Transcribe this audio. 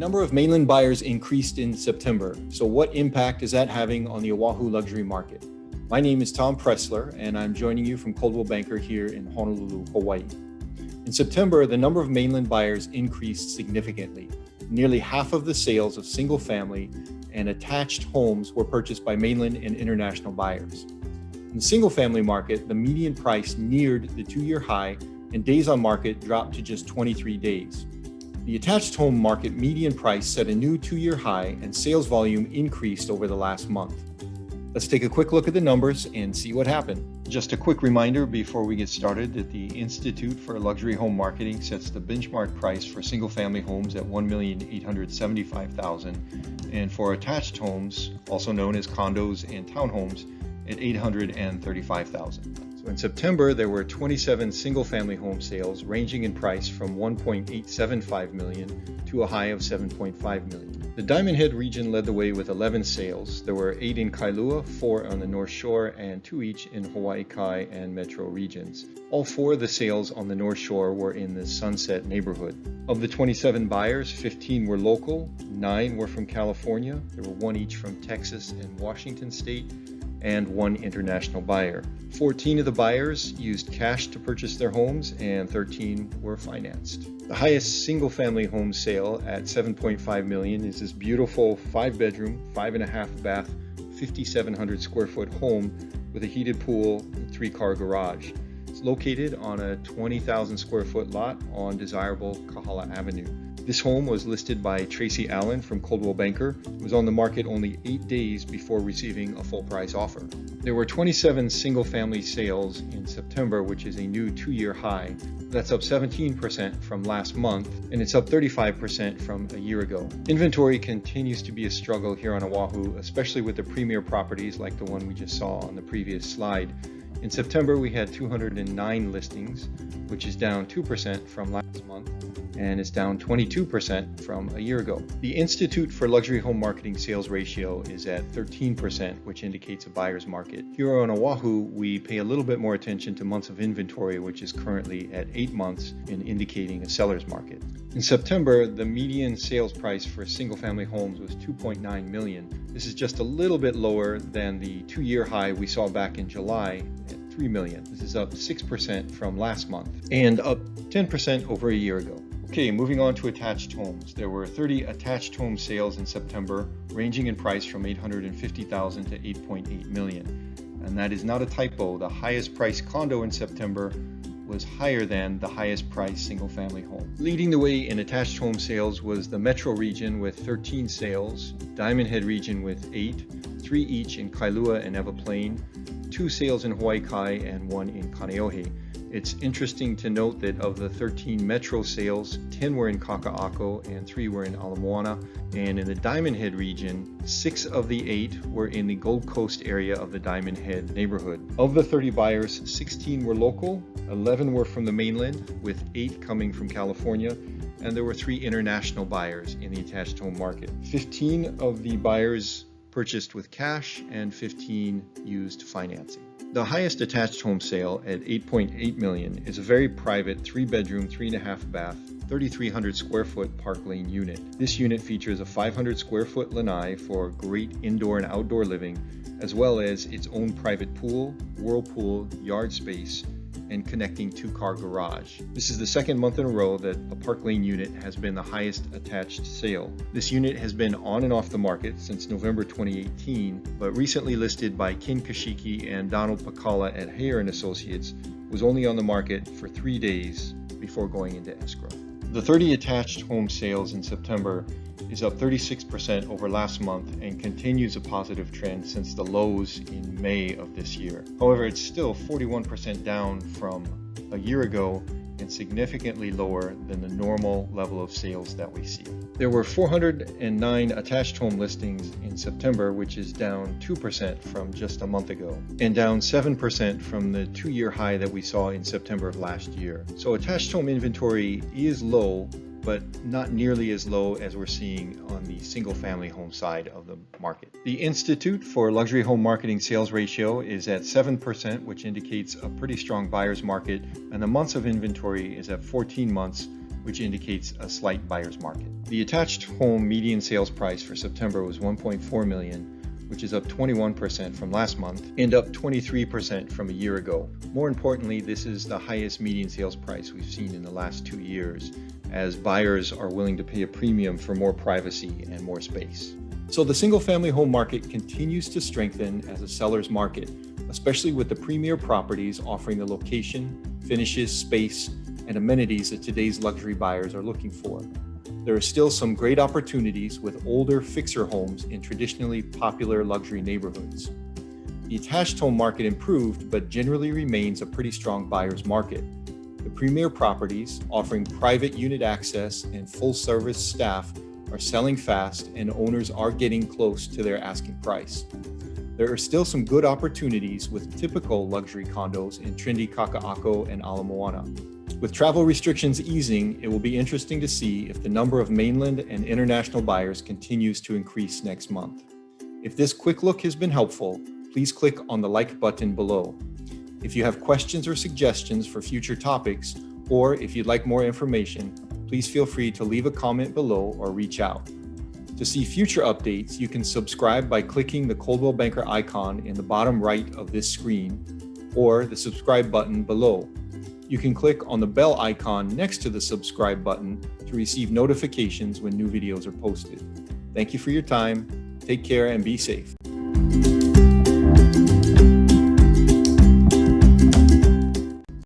number of mainland buyers increased in September. So what impact is that having on the Oahu luxury market? My name is Tom Pressler, and I'm joining you from Coldwell Banker here in Honolulu, Hawaii. In September, the number of mainland buyers increased significantly. Nearly half of the sales of single-family and attached homes were purchased by mainland and international buyers. In the single-family market, the median price neared the two-year high, and days on market dropped to just 23 days. The attached home market median price set a new two-year high, and sales volume increased over the last month. Let's take a quick look at the numbers and see what happened. Just a quick reminder before we get started that the Institute for Luxury Home Marketing sets the benchmark price for single-family homes at $1,875,000 and for attached homes, also known as condos and townhomes, at $835,000. So in September, there were 27 single-family home sales ranging in price from $1.875 million to a high of $7.5 million. The Diamond Head region led the way with 11 sales. There were 8 in Kailua, 4 on the North Shore, and 2 each in Hawaii Kai and Metro regions. All 4 of the sales on the North Shore were in the Sunset neighborhood. Of the 27 buyers, 15 were local, 9 were from California, there were 1 each from Texas and Washington State, and 1 international buyer. 14 of the buyers used cash to purchase their homes, and 13 were financed. The highest single-family home sale at $7.5 million is this beautiful 5-bedroom, 5.5 bath, 5,700 square foot home with a heated pool and 3-car garage. It's located on a 20,000 square foot lot on desirable Kahala Avenue. This home was listed by Tracy Allen from Coldwell Banker. It was on the market only 8 days before receiving a full price offer. There were 27 single-family sales in September, which is a new 2-year high. That's up 17% from last month, and it's up 35% from a year ago. Inventory continues to be a struggle here on Oahu, especially with the premier properties like the one we just saw on the previous slide. In September, we had 209 listings, which is down 2% from last month, and it's down 22% from a year ago. The Institute for Luxury Home Marketing sales ratio is at 13%, which indicates a buyer's market. Here on Oahu, we pay a little bit more attention to months of inventory, which is currently at 8 months and indicating a seller's market. In September, the median sales price for single-family homes was $2.9 million. This is just a little bit lower than the 2-year high we saw back in July at $3 million. This is up 6% from last month and up 10% over a year ago. Okay, moving on to attached homes. There were 30 attached home sales in September, ranging in price from $850,000 to $8.8 million. And that is not a typo. The highest priced condo in September was higher than the highest priced single-family home. Leading the way in attached home sales was the Metro region with 13 sales, Diamond Head region with 8, 3 each in Kailua and Ewa Plain, 2 sales in Hawaii Kai, and 1 in Kaneohe. It's interesting to note that of the 13 Metro sales, 10 were in Kaka'ako and 3 were in Ala Moana. And in the Diamond Head region, 6 of the 8 were in the Gold Coast area of the Diamond Head neighborhood. Of the 30 buyers, 16 were local, 11 were from the mainland, with 8 coming from California, and there were 3 international buyers in the attached home market. 15 of the buyers purchased with cash and 15 used financing. The highest attached home sale at $8.8 million is a very private 3-bedroom, 3.5 bath, 3,300 square foot Park Lane unit. This unit features a 500 square foot lanai for great indoor and outdoor living, as well as its own private pool, whirlpool, yard space, and connecting 2-car garage. This is the second month in a row that a Park Lane unit has been the highest attached sale. This unit has been on and off the market since November 2018, but recently listed by Ken Kashiki and Donald Pakala at Hayer & Associates, was only on the market for 3 days before going into escrow. The 30 attached home sales in September is up 36% over last month and continues a positive trend since the lows in May of this year. However, it's still 41% down from a year ago and significantly lower than the normal level of sales that we see. There were 409 attached home listings in September, which is down 2% from just a month ago, and down 7% from the 2-year high that we saw in September of last year. So attached home inventory is low, but not nearly as low as we're seeing on the single-family home side of the market. The Institute for Luxury Home Marketing sales ratio is at 7%, which indicates a pretty strong buyer's market, and the months of inventory is at 14 months, which indicates a slight buyer's market. The attached home median sales price for September was $1.4 million, which is up 21% from last month and up 23% from a year ago. More importantly, this is the highest median sales price we've seen in the last 2 years, as buyers are willing to pay a premium for more privacy and more space. So the single-family home market continues to strengthen as a seller's market, especially with the premier properties offering the location, finishes, space, and amenities that today's luxury buyers are looking for. There are still some great opportunities with older fixer homes in traditionally popular luxury neighborhoods. The attached home market improved, but generally remains a pretty strong buyer's market. The premier properties, offering private unit access and full-service staff, are selling fast and owners are getting close to their asking price. There are still some good opportunities with typical luxury condos in trendy Kaka'ako and Ala Moana. With travel restrictions easing, it will be interesting to see if the number of mainland and international buyers continues to increase next month. If this quick look has been helpful, please click on the like button below. If you have questions or suggestions for future topics, or if you'd like more information, please feel free to leave a comment below or reach out. To see future updates, you can subscribe by clicking the Coldwell Banker icon in the bottom right of this screen, or the subscribe button below. You can click on the bell icon next to the subscribe button to receive notifications when new videos are posted. Thank you for your time. Take care and be safe.